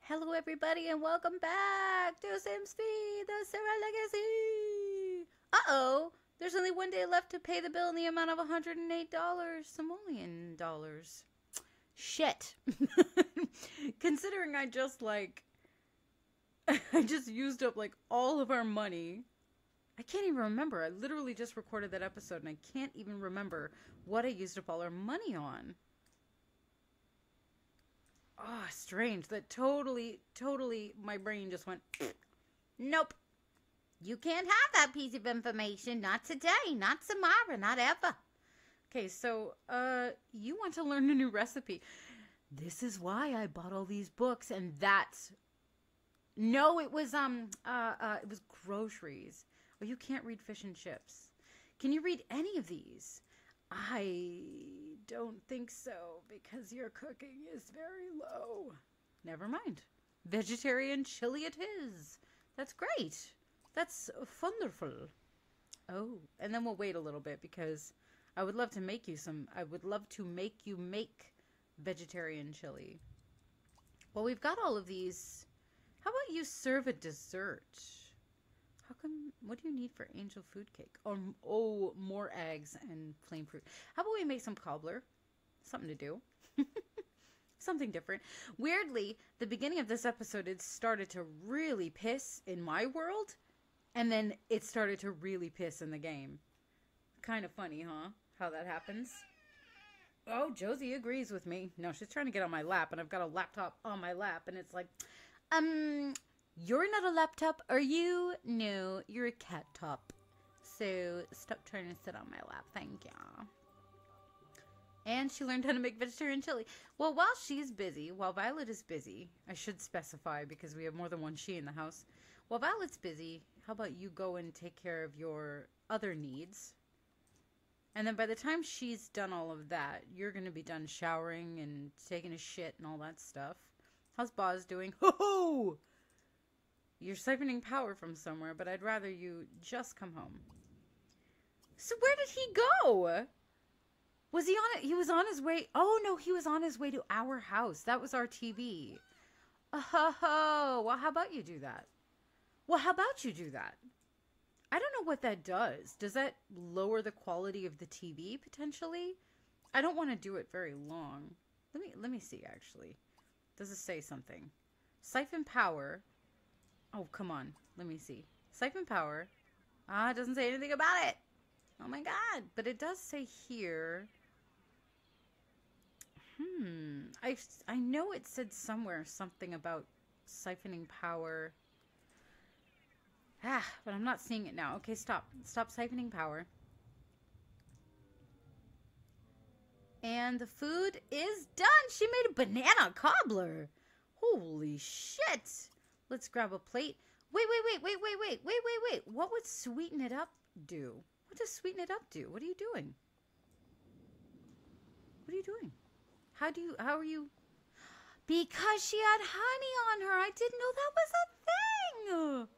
Hello, everybody, and welcome back to Sims 3, the Sera Legacy. Uh-oh, there's only one day left to pay the bill in the amount of $108 Simoleon dollars. Shit. Considering I just used up all of our money. I can't even remember. I literally just recorded that episode and I can't even remember what I used up all our money on. Oh, strange. That totally, my brain just went, nope. You can't have that piece of information. Not today, not tomorrow, not ever. Okay, so, you want to learn a new recipe. This is why I bought all these books, and that's... No, it was groceries. Oh, you can't read fish and chips. Can you read any of these? I don't think so, because your cooking is very low. Never mind. Vegetarian chili it is. That's great. That's wonderful. Oh, and then we'll wait a little bit, because I would love to make you make vegetarian chili. Well, we've got all of these. How about you serve a dessert? How come, what do you need for angel food cake? Oh, more eggs and plain fruit. How about we make some cobbler? Something to do. Something different. Weirdly, the beginning of this episode, it started to really piss in my world. And then it started to really piss in the game. Kind of funny, huh? How that happens. Oh, Josie agrees with me. No, she's trying to get on my lap. And I've got a laptop on my lap. And it's like, you're not a laptop, are you? No, you're a cat top. So stop trying to sit on my lap. Thank you. And she learned how to make vegetarian chili. Well, while Violet is busy, I should specify because we have more than one she in the house. While Violet's busy, how about you go and take care of your other needs? And then by the time she's done all of that, you're going to be done showering and taking a shit and all that stuff. How's Boz doing? Ho-ho! You're siphoning power from somewhere, but I'd rather you just come home. So where did he go? Was he on it? He was on his way. Oh, no, he was on his way to our house. That was our TV. Oh, well, how about you do that? I don't know what that does. Does that lower the quality of the TV, potentially? I don't want to do it very long. Let me see, actually. Does it say something? Siphon power. Oh, come on. Let me see. Siphon power. It doesn't say anything about it. Oh my god. But it does say here. I know it said somewhere something about siphoning power. But I'm not seeing it now. Okay, stop. Stop siphoning power. And the food is done. She made a banana cobbler. Holy shit. Let's grab a plate. Wait. What would sweeten it up do? What does sweeten it up do? What are you doing? How are you? Because she had honey on her. I didn't know that was a thing.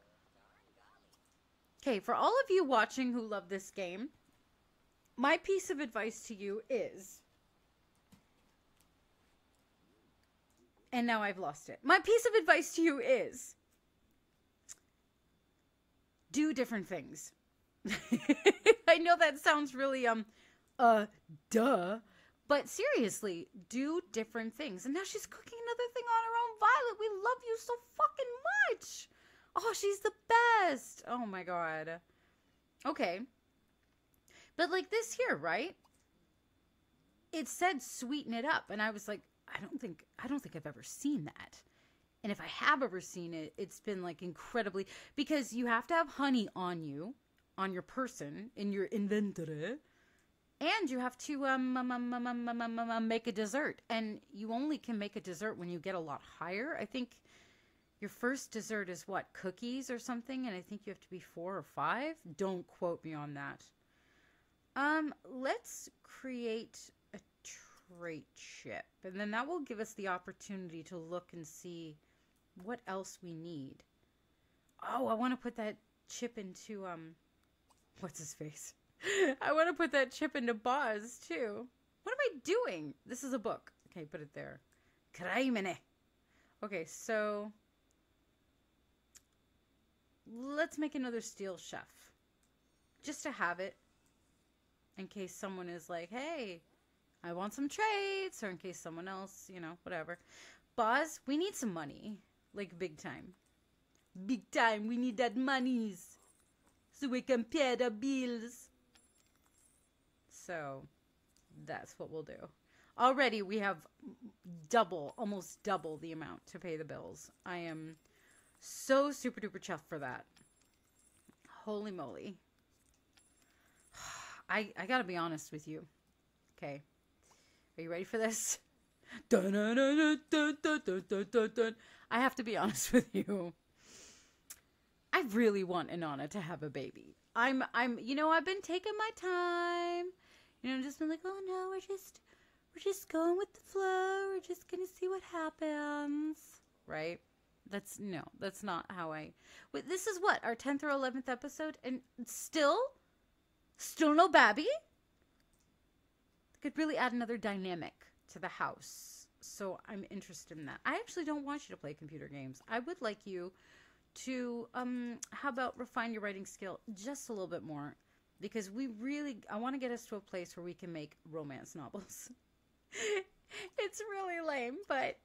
Okay, for all of you watching who love this game, my piece of advice to you is... And now I've lost it. My piece of advice to you is... do different things. I know that sounds really, duh. But seriously, do different things. And now she's cooking another thing on her own. Violet, we love you so fucking much. Oh, she's the best. Oh my god. Okay. But like this here, right? It said sweeten it up. And I was like, I don't think I've ever seen that. And if I have ever seen it, it's been like incredibly, because you have to have honey on you, on your person, in your inventory, and you have to make a dessert. And you only can make a dessert when you get a lot higher. I think your first dessert is what, cookies or something, and I think you have to be 4 or 5. Don't quote me on that. Let's create a trait chip, and then that will give us the opportunity to look and see what else we need. Oh, I want to put that chip into what's his face? I want to put that chip into Boz too. What am I doing? This is a book. Okay, put it there. Crimine. Okay, so let's make another steel chef. Just to have it in case someone is like, hey, I want some trades, or in case someone else, you know, whatever. Boz, we need some money. Like, big time. Big time, we need that monies. So we can pay the bills. So, that's what we'll do. Already, we have almost double the amount to pay the bills. I am so super duper chuffed for that. Holy moly. I gotta be honest with you. Okay. Are you ready for this? Dun, dun, dun, dun, dun, dun, dun, dun, dun. I have to be honest with you. I really want Inanna to have a baby. I'm, you know, I've been taking my time. You know, just been like, oh no, we're just going with the flow. We're just gonna see what happens. Right? That's not how wait, this is what, our 10th or 11th episode? And still no babby? Could really add another dynamic to the house. So I'm interested in that. I actually don't want you to play computer games. I would like you to, how about refine your writing skill just a little bit more? Because I want to get us to a place where we can make romance novels. It's really lame, but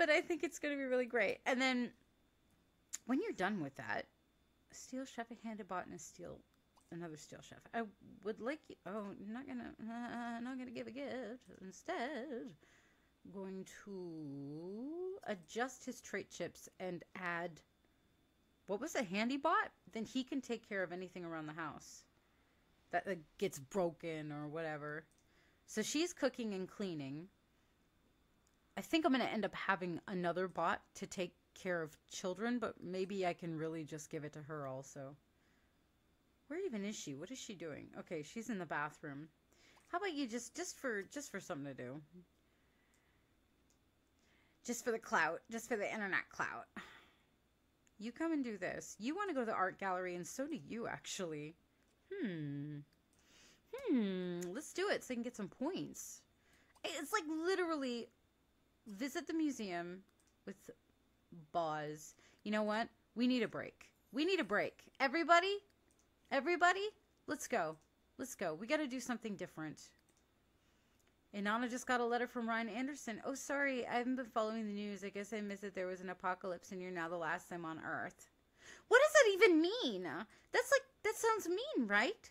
I think it's going to be really great. And then when you're done with that, steel chef, a handed bot, and another steel chef. I would like you. Oh, not gonna give a gift. Instead, going to adjust his trait chips and add. What was a handy bot? Then he can take care of anything around the house that gets broken or whatever. So she's cooking and cleaning. I think I'm gonna end up having another bot to take care of children, but maybe I can really just give it to her also. Where even is she? What is she doing? Okay, she's in the bathroom. How about you just for something to do? Just for the clout. Just for the internet clout. You come and do this. You want to go to the art gallery, and so do you, actually. Let's do it so you can get some points. It's like literally visit the museum with Boz. You know what? We need a break. We need a break. Everybody, let's go. Let's go. We got to do something different. Inanna just got a letter from Ryan Anderson. Oh, sorry. I haven't been following the news. I guess I missed it. There was an apocalypse and you're now the last time on Earth. What does that even mean? That sounds mean, right?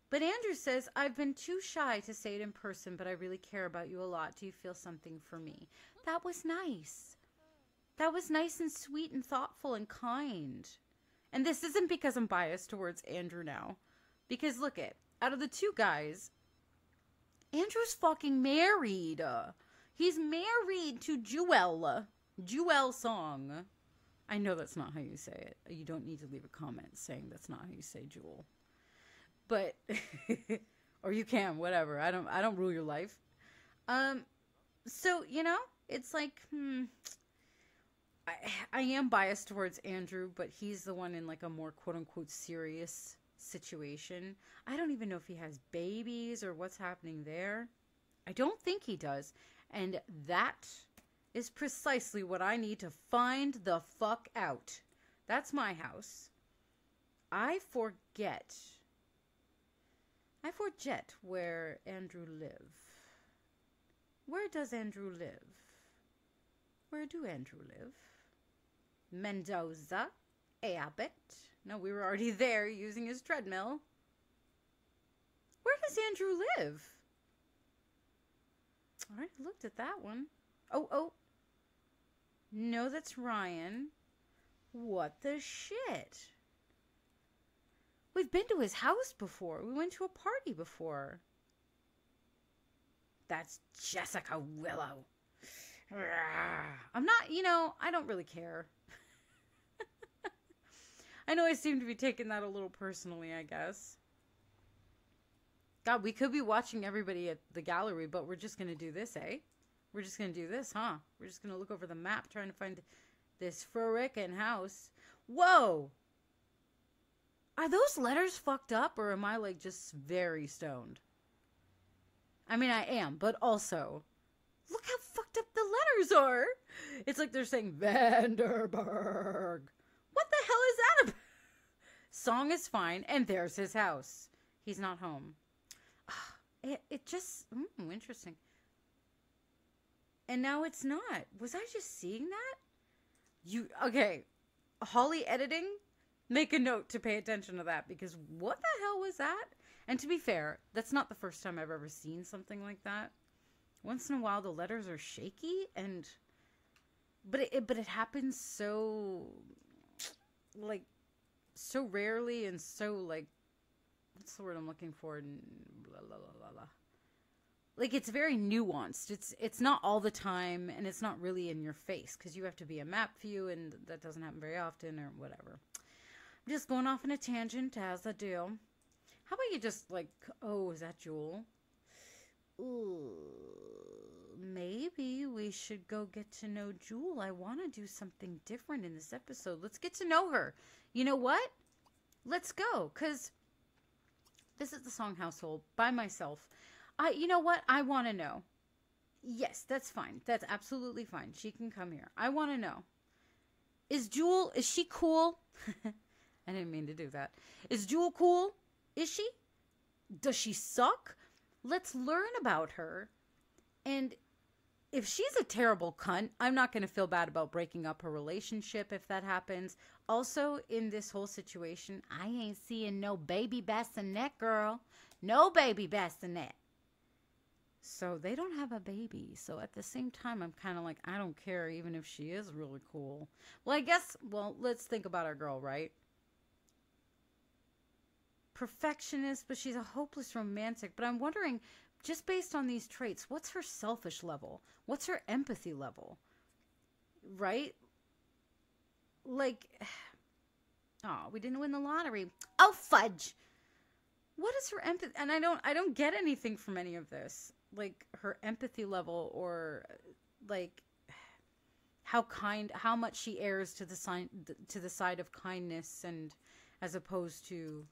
But Andrew says, I've been too shy to say it in person, but I really care about you a lot. Do you feel something for me? That was nice. That was nice and sweet and thoughtful and kind. And this isn't because I'm biased towards Andrew now. Because look out of the two guys, Andrew's fucking married. He's married to Jewel. Jewel Song. I know that's not how you say it. You don't need to leave a comment saying that's not how you say Jewel. But, or you can, whatever. I don't rule your life. So, you know, it's like, I am biased towards Andrew, but he's the one in like a more quote-unquote serious situation. I don't even know if he has babies or what's happening there. I don't think he does. And that is precisely what I need to find the fuck out. That's my house. I forget where Andrew live. Where does Andrew live? Where do Andrew live? Mendoza, Abbott. No, we were already there using his treadmill. Where does Andrew live? I already looked at that one. Oh. No, that's Ryan. What the shit? We've been to his house before. We went to a party before. That's Jessica Willow. I'm not, I don't really care. I know I seem to be taking that a little personally, I guess. God, we could be watching everybody at the gallery, but we're just going to do this, eh? We're just going to do this, huh? We're just going to look over the map trying to find this frickin' house. Whoa! Are those letters fucked up, or am I, like, just very stoned? I mean, I am, but also, look how fucked fucked up the letters are. It's like they're saying Vanderberg. What the hell is that about? Song is fine, and there's his house. He's not home. It just, interesting. And now it's not. Was I just seeing that? Okay, Holly editing, make a note to pay attention to that, because what the hell was that? And to be fair, that's not the first time I've ever seen something like that. Once in a while, the letters are shaky, but it happens so, like, so rarely and so, like, what's the word I'm looking for? Blah, blah, blah, blah. Like, it's very nuanced. It's not all the time, and it's not really in your face, because you have to be a map view, and that doesn't happen very often, or whatever. I'm just going off on a tangent, as I do. How about you just, like, oh, is that Jewel? Ooh, maybe we should go get to know Jewel. I want to do something different in this episode. Let's get to know her. You know what? Let's go, because this is the Song household by myself. You know what? I want to know. Yes, that's fine. That's absolutely fine. She can come here. I want to know. Is she cool? I didn't mean to do that. Is Jewel cool? Is she? Does she suck? Let's learn about her. And if she's a terrible cunt, I'm not going to feel bad about breaking up her relationship if that happens. Also, in this whole situation, I ain't seeing no baby bassinet, girl. No baby bassinet. So they don't have a baby. So at the same time, I'm kind of like, I don't care even if she is really cool. Well, let's think about our girl, right? Perfectionist, but she's a hopeless romantic. But I'm wondering, just based on these traits, what's her selfish level? What's her empathy level? Right? Like, oh, we didn't win the lottery. Oh, fudge. What is her empathy? And I don't get anything from any of this. Like, her empathy level, or like how much she errs to the side of kindness, and as opposed to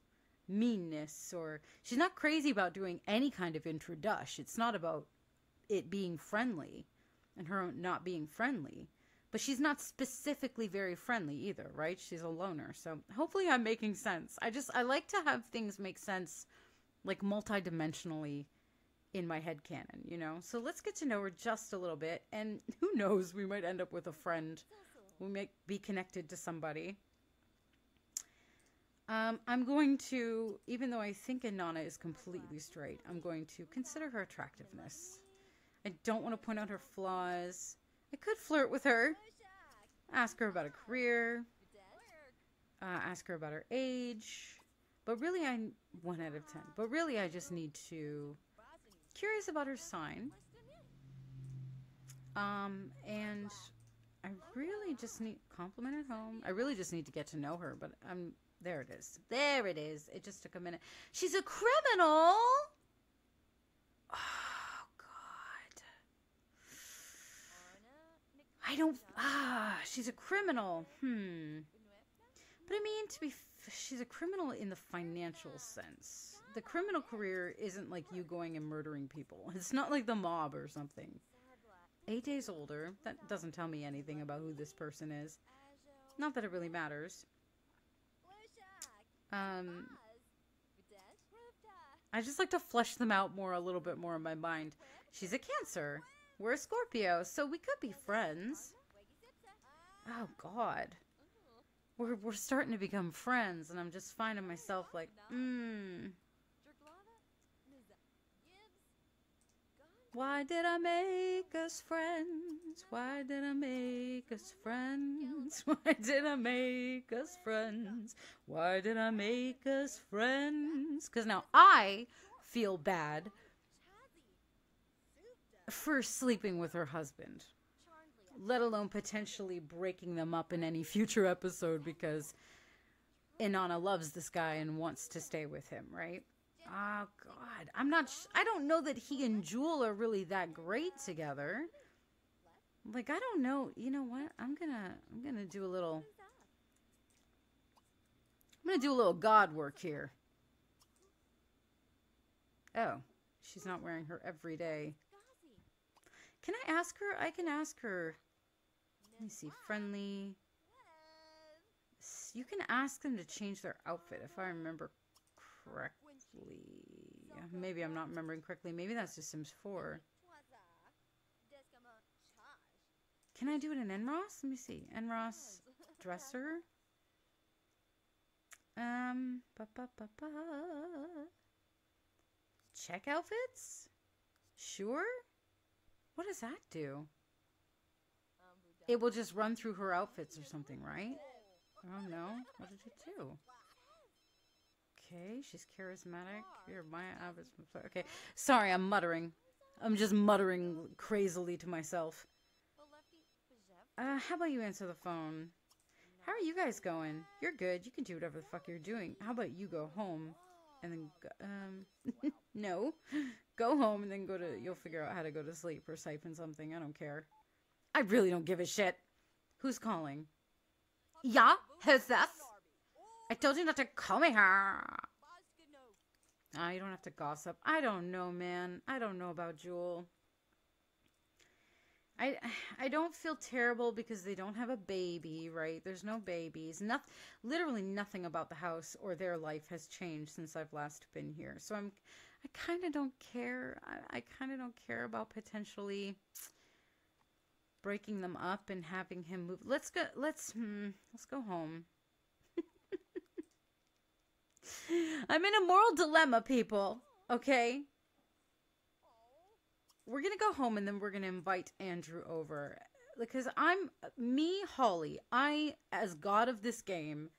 meanness. Or she's not crazy about doing any kind of introduction. It's not about it being friendly and her not being friendly, but she's not specifically very friendly either, right? She's a loner. So hopefully I'm making sense. I like to have things make sense, like, multidimensionally in my head canon, you know? So let's get to know her just a little bit, and who knows, we might end up with a friend. We might be connected to somebody. I'm going to, even though I think Inanna is completely straight, I'm going to consider her attractiveness. I don't want to point out her flaws. I could flirt with her. Ask her about a career. Ask her about her age. But really, 1 out of 10. But really, I just need to... Curious about her sign. And I really just need... Compliment at home. I really just need to get to know her, but there it is. There it is. It just took a minute. She's a criminal! Oh, God. She's a criminal. But I mean, she's a criminal in the financial sense. The criminal career isn't like you going and murdering people. It's not like the mob or something. 8 days older. That doesn't tell me anything about who this person is. Not that it really matters. I just like to flesh them out a little bit more in my mind. She's a Cancer. We're a Scorpio, so we could be friends. Oh, God. We're starting to become friends, and I'm just finding myself like, Why did I make us friends? Why did I make us friends? Why did I make us friends? Why did I make us friends? Because now I feel bad for sleeping with her husband, let alone potentially breaking them up in any future episode, because Inanna loves this guy and wants to stay with him, right? Oh, God. I don't know that he and Jewel are really that great together. Like, I don't know. You know what? I'm gonna do a little God work here. Oh, she's not wearing her everyday. Can I ask her? I can ask her. Let me see. Friendly. You can ask them to change their outfit if I remember correctly. Maybe I'm not remembering correctly. Maybe that's just Sims 4. Can I do it in NROS? Let me see. NROS dresser. Check outfits? Sure? What does that do? It will just run through her outfits or something, right? Oh no. What did it do? Okay, she's charismatic. Here, my average. Okay, sorry, I'm muttering. I'm just muttering crazily to myself. How about you answer the phone? How are you guys going? You're good. You can do whatever the fuck you're doing. How about you go home and then go, no. Go home and then you'll figure out how to go to sleep or siphon something. I don't care. I really don't give a shit. Who's calling? Yeah, who's this? I told you not to call me her. You don't have to gossip. I don't know, man. I don't know about Jewel. I don't feel terrible because they don't have a baby, right? There's no babies. Literally nothing about the house or their life has changed since I've last been here. So I kind of don't care. I kind of don't care about potentially breaking them up and having him move. Let's go home. I'm in a moral dilemma, people. Okay? We're going to go home and then we're going to invite Andrew over. Because Holly, as god of this game,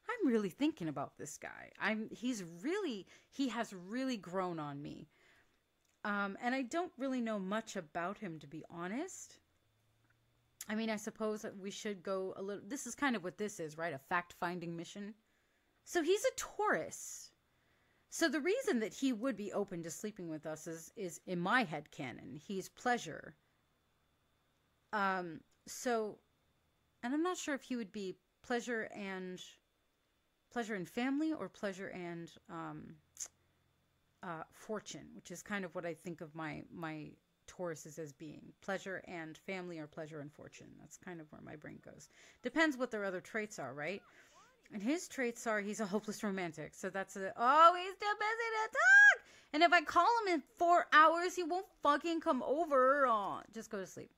I'm really thinking about this guy. He has really grown on me. And I don't really know much about him, to be honest. I mean, I suppose that we should go a little... This is kind of what this is, right? A fact-finding mission. So he's a Taurus. So the reason that he would be open to sleeping with us is in my head canon. He's pleasure. And I'm not sure if he would be pleasure and family or pleasure and fortune, which is kind of what I think of my Tauruses as being. Pleasure and family or pleasure and fortune. That's kind of where my brain goes. Depends what their other traits are, right? And his traits are he's a hopeless romantic. So that's he's too busy to talk. And if I call him in 4 hours, he won't fucking come over. Oh, just go to sleep.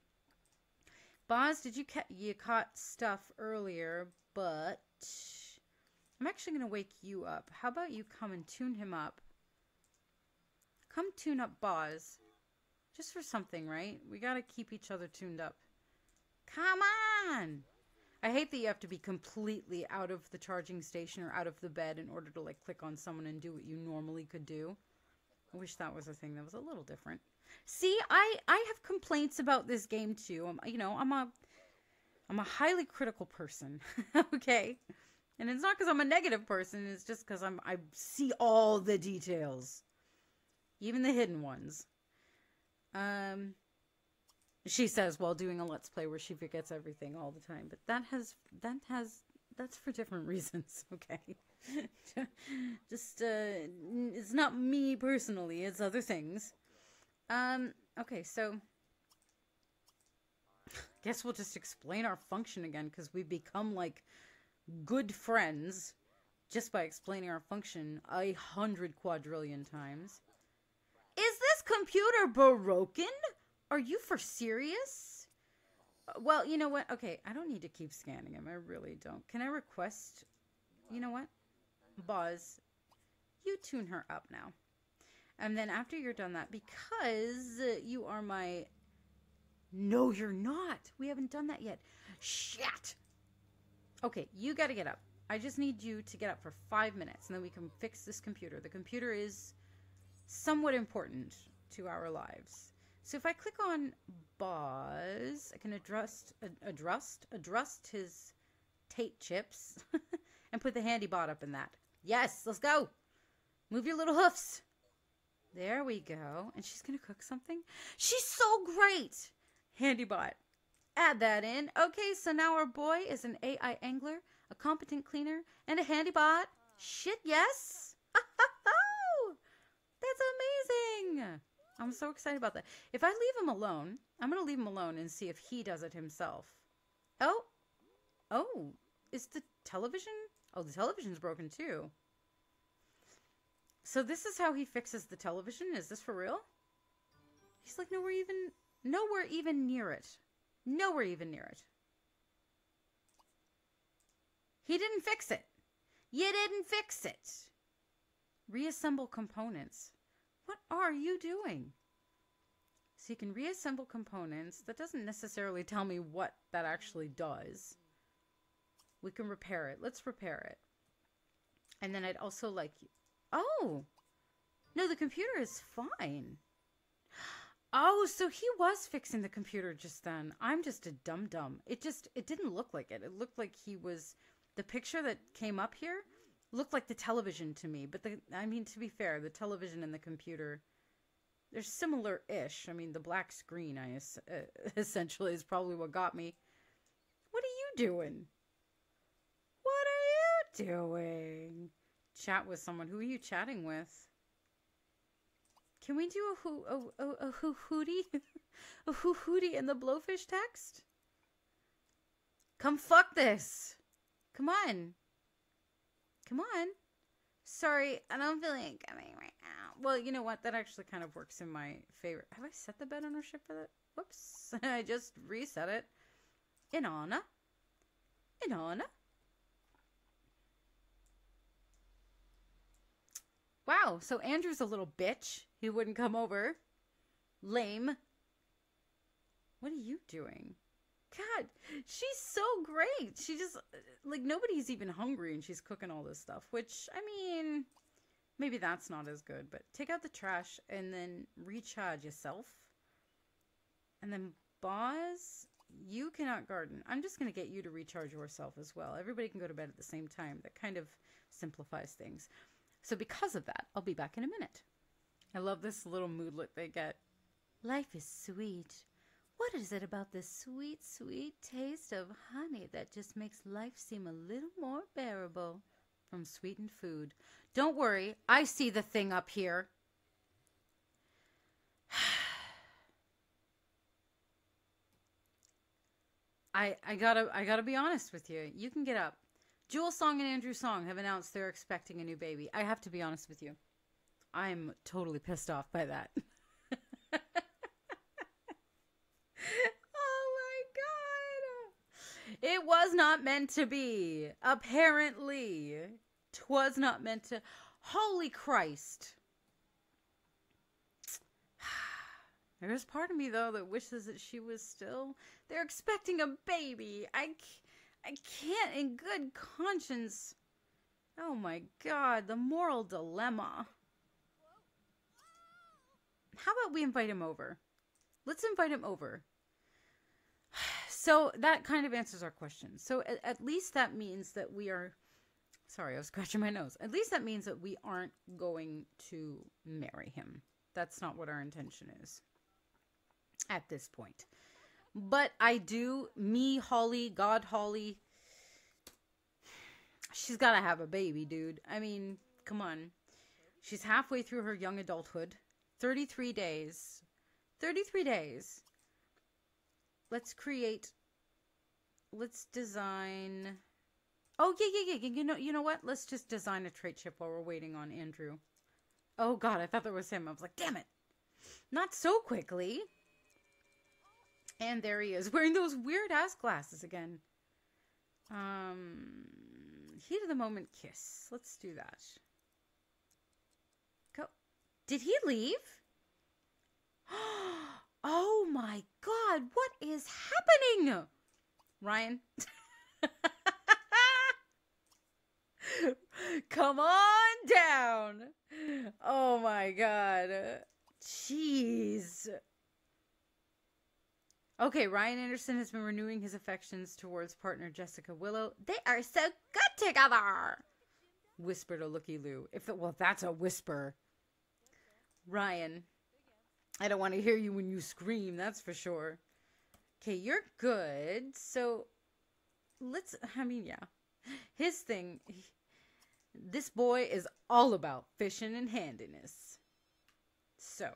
Boz, you caught stuff earlier, but I'm actually going to wake you up. How about you come and tune him up? Come tune up Boz. Just for something, right? We got to keep each other tuned up. Come on! I hate that you have to be completely out of the charging station or out of the bed in order to click on someone and do what you normally could do. I wish that was a thing that was a little different. See, I have complaints about this game too. I'm a highly critical person. Okay? And it's not because I'm a negative person, it's just because I see all the details. Even the hidden ones. She says while doing a Let's Play where she forgets everything all the time. But that's for different reasons, okay? It's not me personally, it's other things. Okay, so guess we'll just explain our function again because we've become good friends just by explaining our function 100 quadrillion times. Is this computer broken? Are you for serious? Well, you know what? Okay, I don't need to keep scanning him. I really don't. Can I request... You know what? Boz, you tune her up now. And then after you're done that, because you are my... No, you're not. We haven't done that yet. Shit! Okay, you gotta get up. I just need you to get up for 5 minutes, and then we can fix this computer. The computer is somewhat important to our lives. So if I click on Boz, I can adjust his Tate chips and put the handy bot up in that. Yes, let's go. Move your little hoofs. There we go. And she's going to cook something. She's so great. Handy bot. Add that in. Okay, so now our boy is an AI angler, a competent cleaner, and a handy bot. Shit, yes. That's amazing. I'm so excited about that. If I leave him alone, I'm going to leave him alone and see if he does it himself. Oh. Oh. Is the television? Oh, the television's broken too. So this is how he fixes the television? Is this for real? He's like nowhere even near it. Nowhere even near it. He didn't fix it. You didn't fix it. Reassemble components. What are you doing? So you can reassemble components. That doesn't necessarily tell me what that actually does. We can repair it. Let's repair it. And then I'd also like... Oh! No, the computer is fine. Oh, so he was fixing the computer just then. I'm just a dum-dum. It didn't look like it. It looked like he was... The picture that came up here looked like the television to me. But, I mean, to be fair, the television and the computer, they're similar-ish. I mean, the black screen, essentially, is probably what got me. What are you doing? What are you doing? Chat with someone. Who are you chatting with? Can we do a hootie? A hootie in the blowfish text? Come fuck this. Come on. Come on. Sorry, I don't feel like coming right now. Well, you know what? That actually kind of works in my favor. Have I set the bed ownership for that? Whoops. I just reset it. Inanna. Wow, so Andrew's a little bitch. He wouldn't come over. Lame. What are you doing? God, she's so great. She just, like, nobody's even hungry and she's cooking all this stuff, which, I mean, maybe that's not as good, but take out the trash and then recharge yourself. And then, Boz, you cannot garden. I'm just going to get you to recharge yourself as well. Everybody can go to bed at the same time. That kind of simplifies things. So because of that, I'll be back in a minute. I love this little moodlet they get. Life is sweet. What is it about this sweet, sweet taste of honey that just makes life seem a little more bearable? From Sweeten Food. Don't worry, I see the thing up here. I gotta be honest with you. You can get up. Jewel Song and Andrew Song have announced they're expecting a new baby. I have to be honest with you. I'm totally pissed off by that. It was not meant to be. Apparently. 'Twas not meant to. Holy Christ. There's part of me, though, that wishes that she was still... They're expecting a baby. I can't in good conscience... Oh, my God. The moral dilemma. How about we invite him over? Let's invite him over. So that kind of answers our question. So at least that means that we are... Sorry, I was scratching my nose. At least that means that we aren't going to marry him. That's not what our intention is at this point. But I do, me, Holly, God, Holly, she's got to have a baby, dude. I mean, come on. She's halfway through her young adulthood. 33 days. 33 days. Let's design. Oh, yeah. You know what? Let's just design a trait chip while we're waiting on Andrew. Oh, God, I thought that was him. I was like, damn it. Not so quickly. And there he is, wearing those weird-ass glasses again. Heat of the moment kiss. Let's do that. Go. Did he leave? Oh my God, what is happening? Ryan. Come on down. Oh my God. Jeez. Okay, Ryan Anderson has been renewing his affections towards partner Jessica Willow. They are so good together, whispered a looky Lou. Well, that's a whisper. Ryan, I don't want to hear you when you scream, that's for sure. Okay, you're good. So, yeah. His thing, this boy is all about fishing and handiness. So,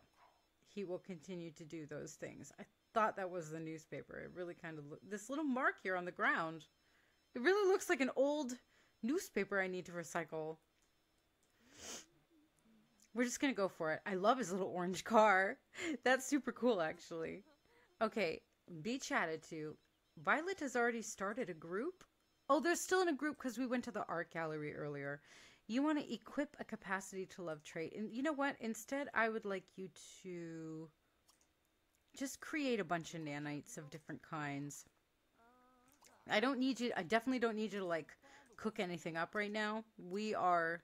he will continue to do those things. I thought that was the newspaper. It really kind of this little mark here on the ground. It really looks like an old newspaper I need to recycle. We're just going to go for it. I love his little orange car. That's super cool, actually. Okay, be chatted to. Violet has already started a group. Oh, they're still in a group because we went to the art gallery earlier. You want to equip a capacity to love trait. And you know what? Instead, I would like you to just create a bunch of nanites of different kinds. I definitely don't need you to like cook anything up right now. We are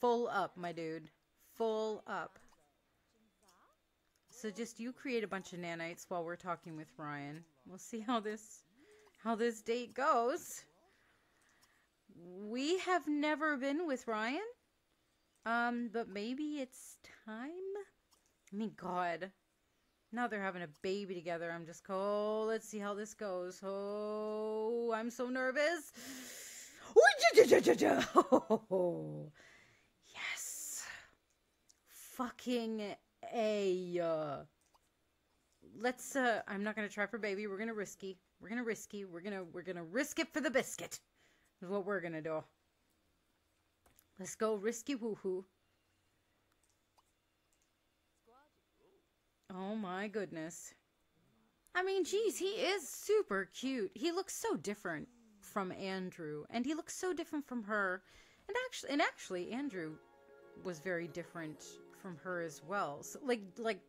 full up, my dude. Full up. So just you create a bunch of nanites while we're talking with Ryan. We'll see how this date goes. We have never been with Ryan. But maybe it's time. I mean, God. Now they're having a baby together. I'm just, let's see how this goes. Oh, I'm so nervous. Oh, yes. Fucking A. Let's, I'm not going to try for baby. We're going to risky. We're going to risk it for the biscuit. Is what we're going to do. Let's go risky woohoo. Oh my goodness. I mean, geez, he is super cute. He looks so different from Andrew, and he looks so different from her. And actually, Andrew was very different from her as well. So, like,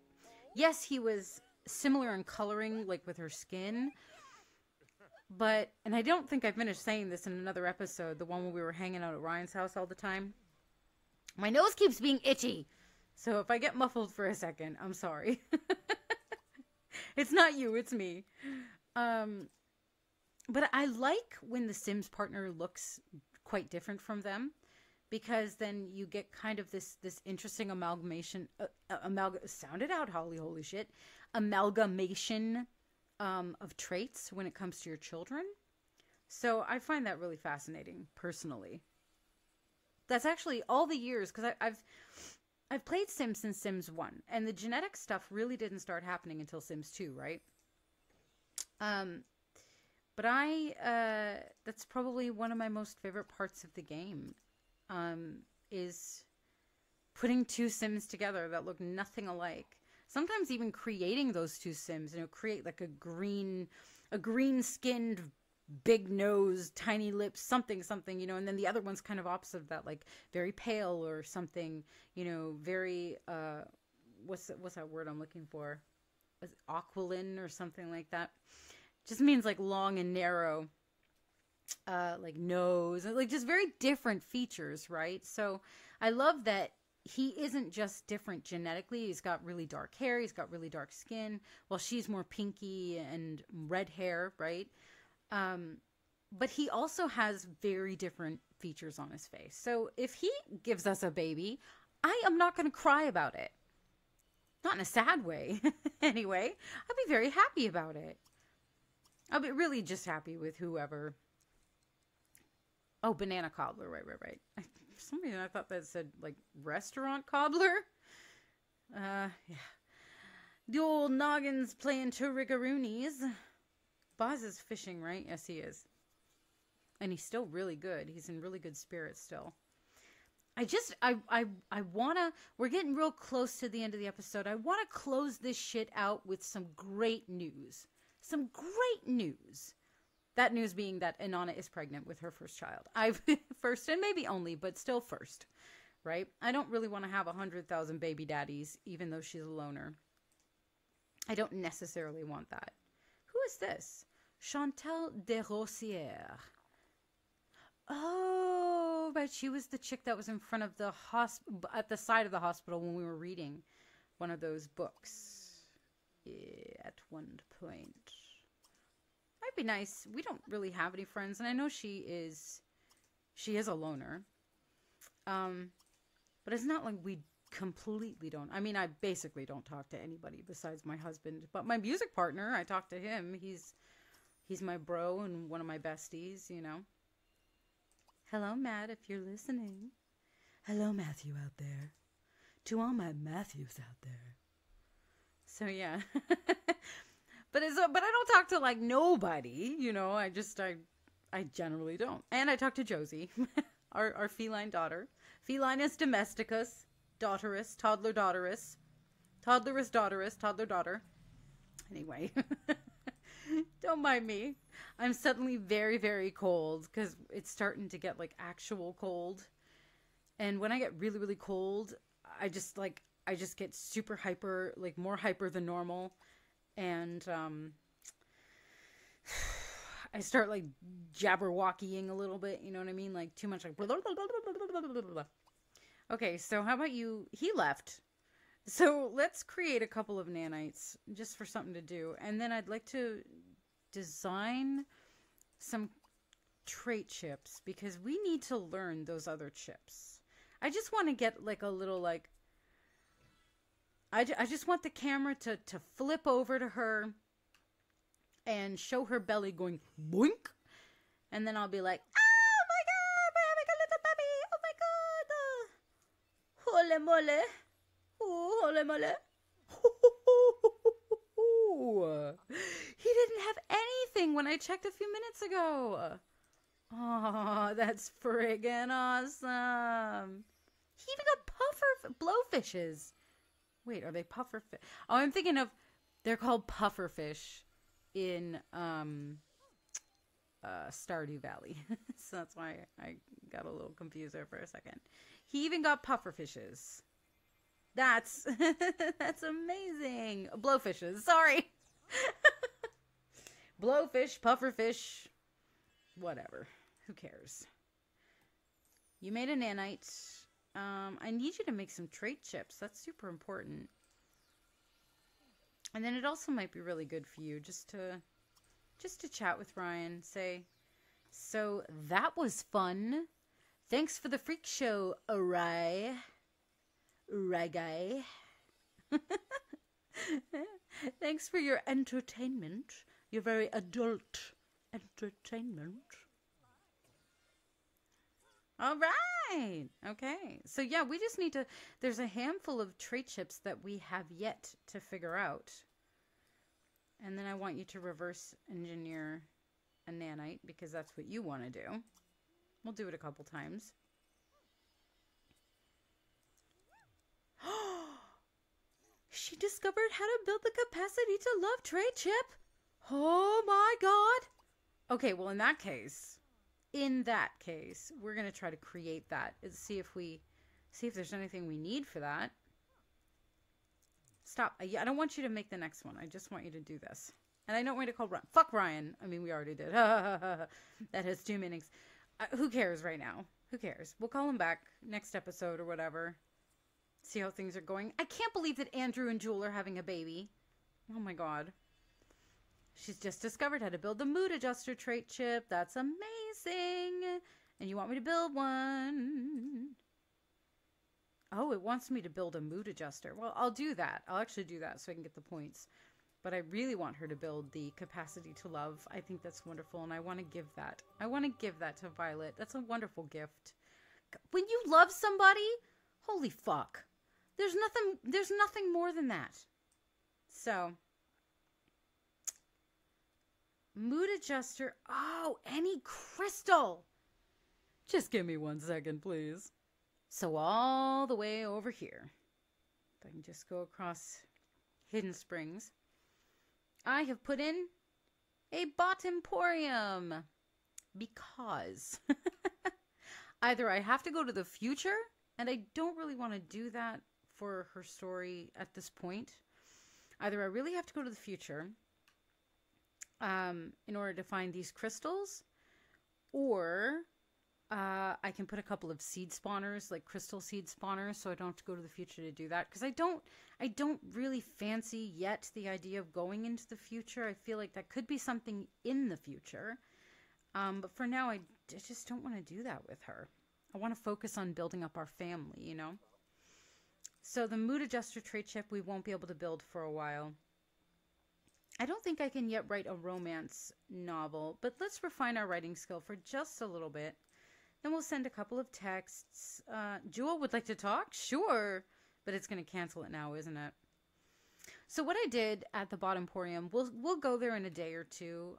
yes, he was similar in coloring, like with her skin. But, and I don't think I finished saying this in another episode, the one where we were hanging out at Ryan's house all the time. My nose keeps being itchy. So if I get muffled for a second, I'm sorry. It's not you, it's me. But I like when the Sims partner looks quite different from them, because then you get kind of this interesting amalgamation. Sound it out, Holly. Holy shit! Amalgamation of traits when it comes to your children. So I find that really fascinating, personally. That's actually all the years, because I've played Sims since Sims 1, and the genetic stuff really didn't start happening until Sims 2, right? But that's probably one of my most favorite parts of the game, is putting two Sims together that look nothing alike. Sometimes even creating those two Sims, create like a green-skinned, big nose, tiny lips, something, and then the other one's kind of opposite of that, like very pale or something, very, what's that word I'm looking for? Aquiline or something like that. Just means like long and narrow, like nose, like just very different features, right? So I love that he isn't just different genetically. He's got really dark hair. He's got really dark skin. While she's more pinky and red hair, right? But he also has very different features on his face. So if he gives us a baby, I am not going to cry about it. Not in a sad way. Anyway, I'll be very happy about it. I'll be really just happy with whoever. Oh, banana cobbler. Right. For some reason, I thought that said, like, restaurant cobbler. Yeah. The old noggin's playing two riggaroonies. Boz is fishing, right? Yes, he is. And he's still really good. He's in really good spirits still. I wanna, we're getting real close to the end of the episode. I want to close this shit out with some great news. Some great news. That news being that Inanna is pregnant with her first child. First and maybe only, but still first, right? I don't really want to have 100,000 baby daddies, even though she's a loner. I don't necessarily want that. Who is this? Chantal de Rosière. Oh, but she was the chick that was in front of the at the side of the hospital when we were reading one of those books at one point. Might be nice. We don't really have any friends, and I know she is a loner. But it's not like we completely don't. I mean, I basically don't talk to anybody besides my husband. But my music partner, I talk to him. He's my bro and one of my besties, Hello, Matt, if you're listening. Hello, Matthew out there. To all my Matthews out there. So yeah. But I don't talk to like nobody, you know. I generally don't. And I talk to Josie, our feline daughter. Felinus domesticus, daughteress, toddler daughteress, toddleress daughteress, toddler daughter. Anyway, don't mind me. I'm suddenly very, very cold because it's starting to get like actual cold. And when I get really, really cold, I just get super hyper, like more hyper than normal. And I start like jabberwockying a little bit, you know what I mean? Like too much like blah, blah, blah, blah, blah, blah, blah. Okay, so how about you? He left. So let's create a couple of nanites just for something to do. And then I'd like to design some trait chips because we need to learn those other chips. I just want to get like a little like I just want the camera to flip over to her and show her belly going boink. And then I'll be like, oh my God, we're having a little baby. Oh my God. Hole mole. Oh, hole mole. He didn't have anything when I checked a few minutes ago. Oh, that's friggin' awesome. He even got puffer blowfishes. Wait, are they puffer fish? Oh, I'm thinking of, they're called puffer fish in Stardew Valley. So that's why I got a little confused there for a second. He even got puffer fishes. That's that's amazing. Blowfishes, sorry. Blowfish, puffer fish, whatever. Who cares? You made a nanite. I need you to make some trait chips. That's super important. And then it also might be really good for you just to chat with Ryan. Say, so that was fun. Thanks for the freak show, Rai guy. Thanks for your entertainment. Your very adult entertainment. All right. Okay. So yeah, we just need to, there's a handful of trait chips that we have yet to figure out. And then I want you to reverse engineer a nanite because that's what you want to do. We'll do it a couple times. She discovered how to build the capacity to love trait chip. Oh my God. Okay, well in that case, we're going to try to create that and see if there's anything we need for that. Stop. I don't want you to make the next one. I just want you to do this. And I don't want you to call Ryan. Fuck Ryan. I mean, we already did. That has 2 meanings. Who cares right now? Who cares? We'll call him back next episode or whatever. See how things are going. I can't believe that Andrew and Jewel are having a baby. Oh my God. She's just discovered how to build the mood adjuster trait chip. That's amazing. And you want me to build one? Oh, it wants me to build a mood adjuster. Well, I'll do that. I'll actually do that so I can get the points. But I really want her to build the capacity to love. I think that's wonderful, and I want to give that. I want to give that to Violet. That's a wonderful gift. When you love somebody, holy fuck. There's nothing more than that. So, mood adjuster. Oh, any crystal. Just give me 1 second, please. So all the way over here, if I can just go across Hidden Springs, I have put in a bot emporium because either I have to go to the future, and I don't really want to do that for her story at this point. Either I really have to go to the future in order to find these crystals, or I can put a couple of seed spawners, like crystal seed spawners, so I don't have to go to the future to do that. Because I don't really fancy yet the idea of going into the future. I feel like that could be something in the future. But for now, I just don't want to do that with her. I want to focus on building up our family, you know? So the mood adjuster trait chip we won't be able to build for a while. I don't think I can yet write a romance novel, but let's refine our writing skill for just a little bit. Then we'll send a couple of texts. Jewel would like to talk? Sure. But it's going to cancel it now, isn't it? So what I did at the Bot Emporium, we'll go there in a day or two,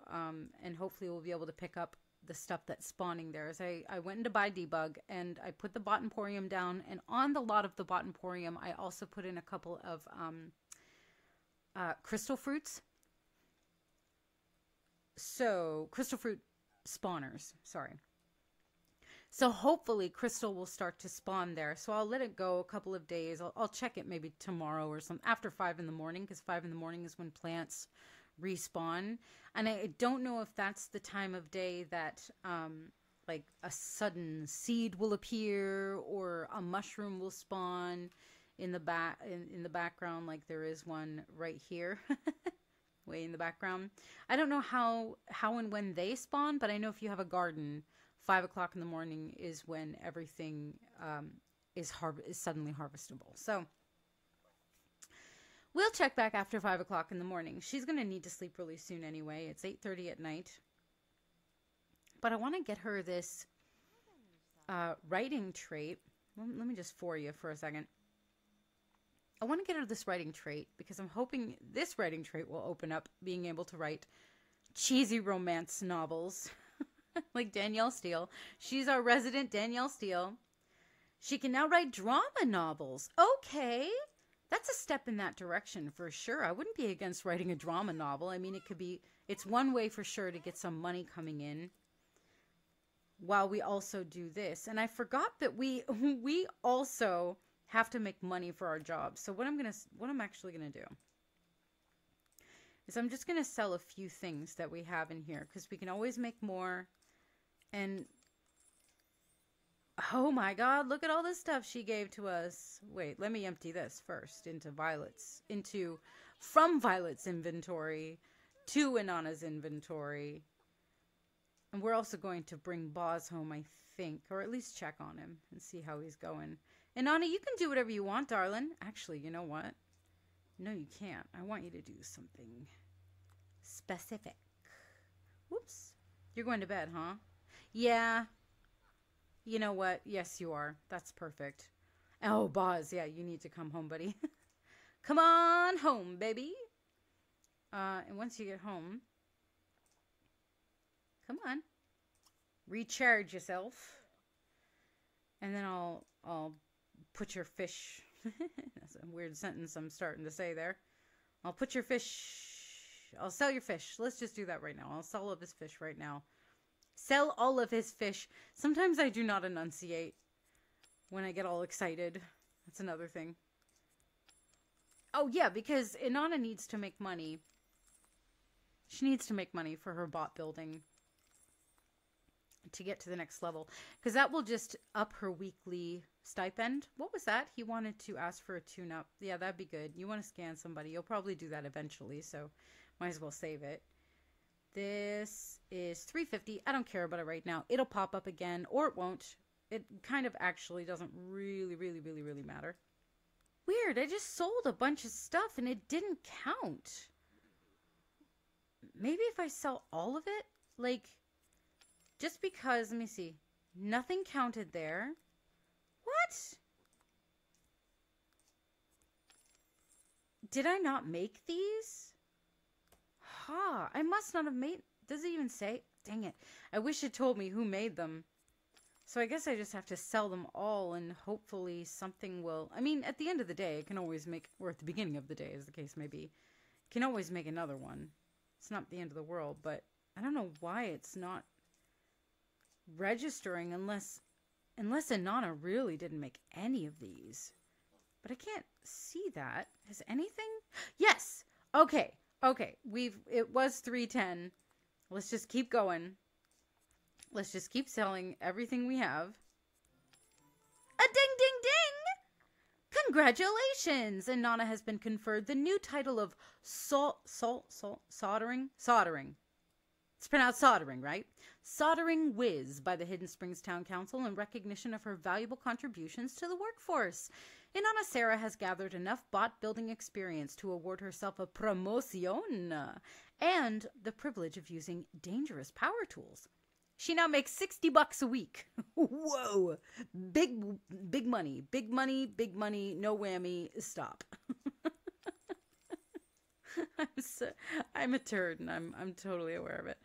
and hopefully we'll be able to pick up the stuff that's spawning there. Is I went into buy debug and I put the Bot Emporium down, and on the lot of the Bot Emporium, I also put in a couple of crystal fruits. So crystal fruit spawners, sorry. So hopefully Crystal will start to spawn there. So I'll let it go a couple of days. I'll check it maybe tomorrow or something after 5 in the morning, because 5 in the morning is when plants respawn. And I don't know if that's the time of day that like a sudden seed will appear or a mushroom will spawn in the background, like there is one right here. Way in the background. I don't know how and when they spawn, but I know if you have a garden, 5 o'clock in the morning is when everything is suddenly harvestable. So we'll check back after 5 o'clock in the morning. She's going to need to sleep really soon anyway. It's 8:30 at night. But I want to get her this writing trait. Let me just for you for a second. I want to get her this writing trait because I'm hoping this writing trait will open up being able to write cheesy romance novels. Like Danielle Steele. She's our resident Danielle Steele. She can now write drama novels. Okay. That's a step in that direction for sure. I wouldn't be against writing a drama novel. I mean, it's one way for sure to get some money coming in while we also do this. And I forgot that we also have to make money for our jobs. So what I'm actually going to do is I'm just going to sell a few things that we have in here because we can always make more. And oh my God, look at all this stuff she gave to us. Wait, let me empty this first from Violet's inventory to Inanna's inventory. And we're also going to bring Boz home, I think, or at least check on him and see how he's going. Inanna, you can do whatever you want, darling. Actually, you know what? No, you can't. I want you to do something specific. Whoops. You're going to bed, huh? Yeah. You know what? Yes, you are. That's perfect. Oh, Boz, yeah, you need to come home, buddy. Come on home, baby. And once you get home, come on. Recharge yourself. And then I'll put your fish. That's a weird sentence I'm starting to say there. I'll put your fish. I'll sell your fish. Let's just do that right now. I'll sell all of his fish right now. Sell all of his fish. Sometimes I do not enunciate when I get all excited. That's another thing. Oh, yeah, because Inanna needs to make money. She needs to make money for her bot building to get to the next level. Because that will just up her weekly stipend. What was that? He wanted to ask for a tune-up. Yeah, that'd be good. You want to scan somebody. You'll probably do that eventually, so might as well save it. This is $3.50. I don't care about it right now. It'll pop up again, or it won't. It kind of actually doesn't really matter. Weird. I just sold a bunch of stuff, and it didn't count. Maybe if I sell all of it? Like, just because, let me see. Nothing counted there. What? Did I not make these? I must not have made... Does it even say? Dang it. I wish it told me who made them. So I guess I just have to sell them all and hopefully something will... I mean, at the end of the day, I can always make... Or at the beginning of the day, as the case may be. Can always make another one. It's not the end of the world, but I don't know why it's not registering unless Inanna really didn't make any of these. But I can't see that. Has anything? Yes! Okay. Okay, it was 310. Let's just keep going. Let's just keep selling everything we have. A ding ding ding! Congratulations! Inanna has been conferred the new title of soldering. It's pronounced soldering, right? Soldering Whiz by the Hidden Springs Town Council in recognition of her valuable contributions to the workforce. Inanna Sera has gathered enough bot building experience to award herself a promotion and the privilege of using dangerous power tools. She now makes $60 a week. Whoa! Big money. Big money, no whammy, stop. I'm a turd, and I'm totally aware of it.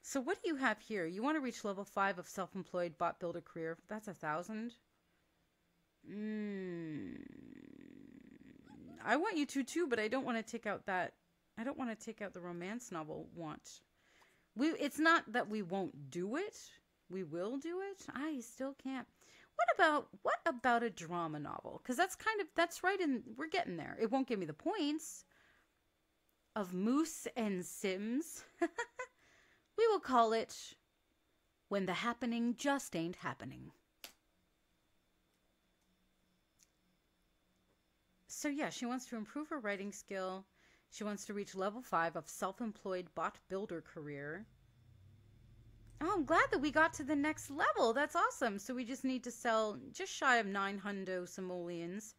So what do you have here? You want to reach level 5 of self-employed bot builder career. That's 1,000. I want you to too, but I don't want to take out that. I don't want to take out the romance novel want. It's not that we won't do it. We will do it. I still can't. What about a drama novel? Because that's right, and we're getting there. It won't give me the points of Moose and Sims. We will call it When the Happening Just Ain't Happening. So yeah, she wants to improve her writing skill. She wants to reach level 5 of self-employed bot builder career. Oh, I'm glad that we got to the next level. That's awesome. So we just need to sell just shy of 900 simoleons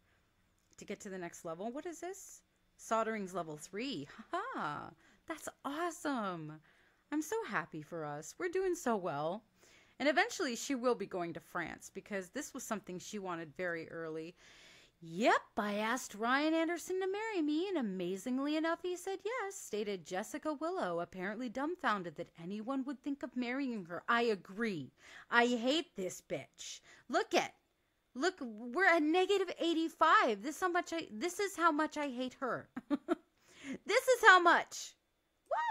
to get to the next level. What is this? Soldering's level 3. Haha. That's awesome. I'm so happy for us. We're doing so well. And eventually she will be going to France because this was something she wanted very early. Yep, I asked Ryan Anderson to marry me, and amazingly enough, he said yes, stated Jessica Willow, apparently dumbfounded that anyone would think of marrying her. I agree. I hate this bitch. Look, we're at negative 85. This is how much I hate her. This is how much.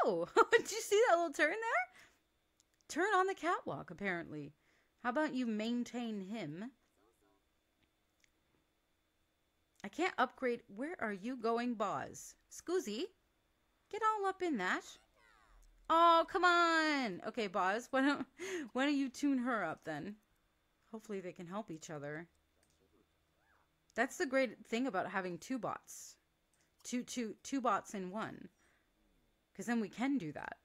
Whoa, did you see that little turn there? Turn on the catwalk, apparently. How about you maintain him? I can't upgrade. Where are you going, Boz? Scoozy, get all up in that. Oh, come on. Okay, Boz, why don't you tune her up then? Hopefully they can help each other. That's the great thing about having two bots. Two bots in one. Because then we can do that.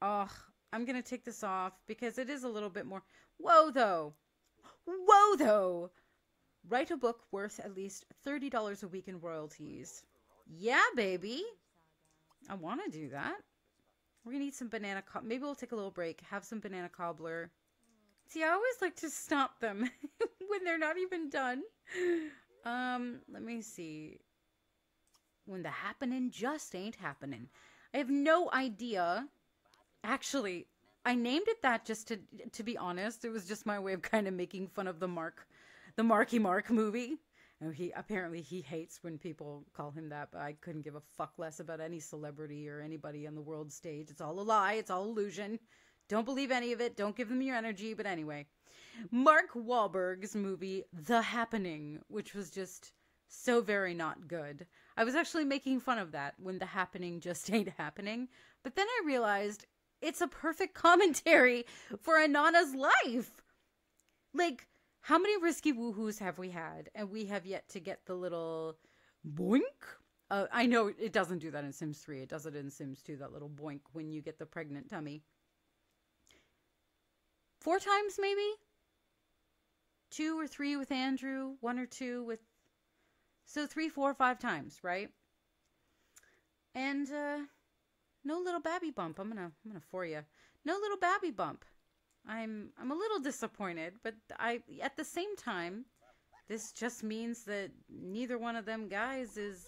Oh, I'm going to take this off because it is a little bit more. Whoa, though. Whoa, though. Write a book worth at least $30 a week in royalties. Yeah, baby. I want to do that. We're going to eat some banana. Maybe we'll take a little break. Have some banana cobbler. See, I always like to stop them when they're not even done. Let me see. When the happening just ain't happening. I have no idea. Actually, I named it that just to be honest. It was just my way of kind of making fun of the Marky Mark movie. And he hates when people call him that, but I couldn't give a fuck less about any celebrity or anybody on the world stage. It's all a lie. It's all illusion. Don't believe any of it. Don't give them your energy. But anyway, Mark Wahlberg's movie, The Happening, which was just so very not good. I was actually making fun of that when the happening just ain't happening. But then I realized it's a perfect commentary for Anana's life. Like, how many risky woohoos have we had? And we have yet to get the little boink. I know it doesn't do that in Sims 3. It does it in Sims 2, that little boink when you get the pregnant tummy. 4 times maybe? 2 or 3 with Andrew. 1 or 2 with... So 3, 4, 5 times, right? And no little babby bump. I'm gonna for you. No little babby bump. I'm a little disappointed, but at the same time, this just means that neither one of them guys is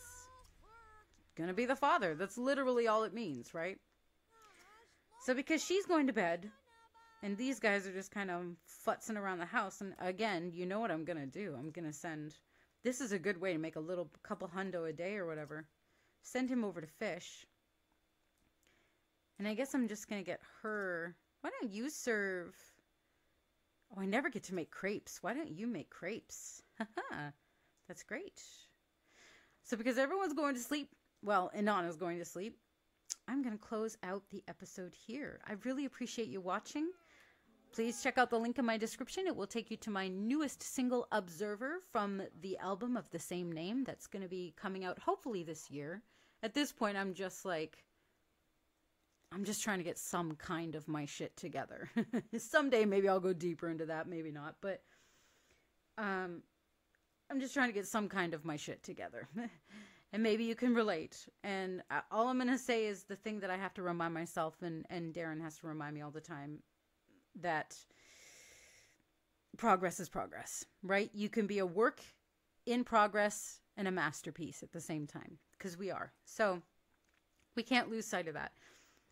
gonna be the father. That's literally all it means, right? So because she's going to bed, and these guys are just kind of futzing around the house, and again, you know what I'm gonna do. I'm gonna send... This is a good way to make a couple hundo a day or whatever. Send him over to fish. And I guess I'm just gonna get her... Why don't you serve... Oh, I never get to make crepes. Why don't you make crepes? Haha, that's great. So because everyone's going to sleep, well, Inanna's going to sleep, I'm going to close out the episode here. I really appreciate you watching. Please check out the link in my description. It will take you to my newest single, Observer, from the album of the same name that's going to be coming out hopefully this year. At this point, I'm just trying to get some kind of my shit together. Someday, maybe I'll go deeper into that. Maybe not. But I'm just trying to get some kind of my shit together. And maybe you can relate. And all I'm going to say is the thing that I have to remind myself, and Darren has to remind me all the time, that progress is progress, right? You can be a work in progress and a masterpiece at the same time. because we are. So we can't lose sight of that.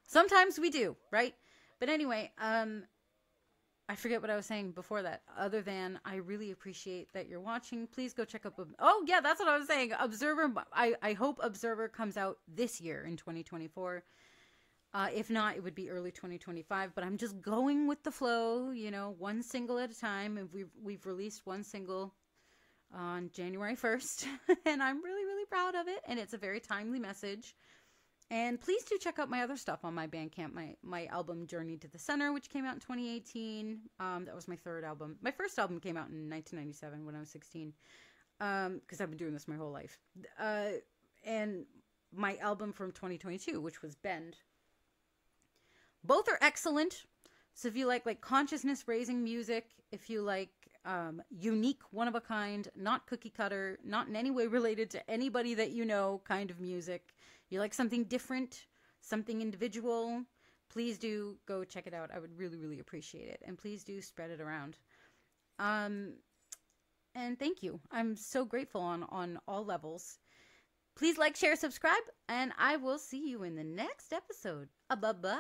Sometimes we do, right? But anyway, I forget what I was saying before that, other than I really appreciate that you're watching. Please go check out, oh yeah, that's what I was saying. Observer, I hope Observer comes out this year in 2024. If not, it would be early 2025, but I'm just going with the flow, you know, one single at a time. And we've released one single on January 1st, and I'm really, really proud of it. And it's a very timely message. And please do check out my other stuff on my Bandcamp, my album Journey to the Center, which came out in 2018. That was my third album. My first album came out in 1997 when I was 16, because I've been doing this my whole life. And my album from 2022, which was Bend. Both are excellent. So if you like consciousness raising music, if you like unique, one of a kind, not cookie cutter, not in any way related to anybody that you know kind of music, you like something different, something individual, please do go check it out. I would really, really appreciate it. And please do spread it around. And thank you. I'm so grateful on all levels. Please like, share, subscribe, and I will see you in the next episode. Bye-bye.